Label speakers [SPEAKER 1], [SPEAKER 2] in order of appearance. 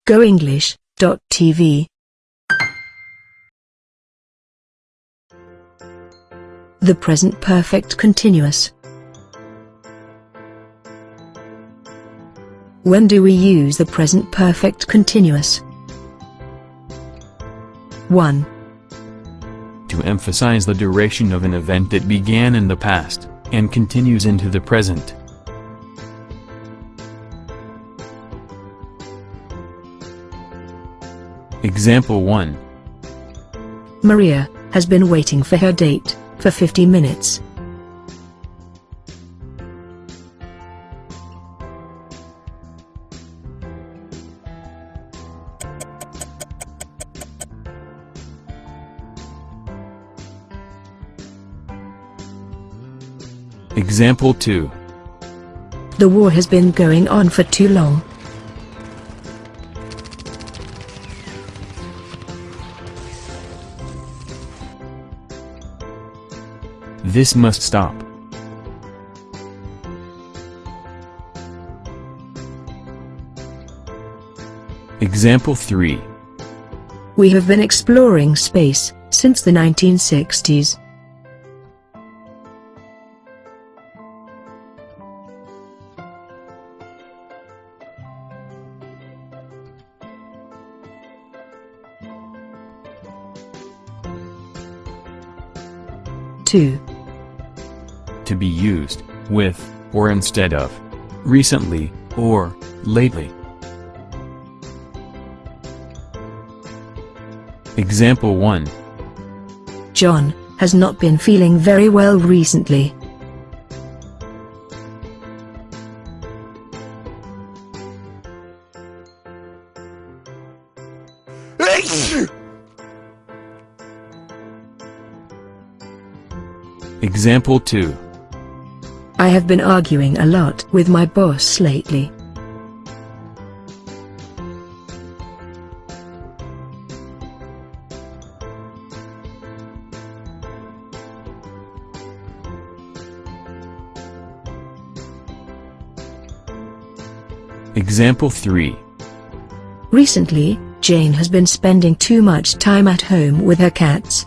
[SPEAKER 1] GoEnglish.tv. The present perfect continuous. When do we use the present perfect continuous? 1.
[SPEAKER 2] To emphasize the duration of an event that began in the past, and continues into the present. Example 1.
[SPEAKER 1] Maria has been waiting for her date for 50 minutes.
[SPEAKER 2] Example 2.
[SPEAKER 1] The war has been going on for too long.
[SPEAKER 2] This must stop. Example 3.
[SPEAKER 1] We have been exploring space since the 1960s. Two.
[SPEAKER 2] To be used with, or instead of, recently, or lately. Example 1.
[SPEAKER 1] John has not been feeling very well recently.
[SPEAKER 2] Example 2.
[SPEAKER 1] I have been arguing a lot with my boss lately.
[SPEAKER 2] Example 3.
[SPEAKER 1] Recently, Jane has been spending too much time at home with her cats.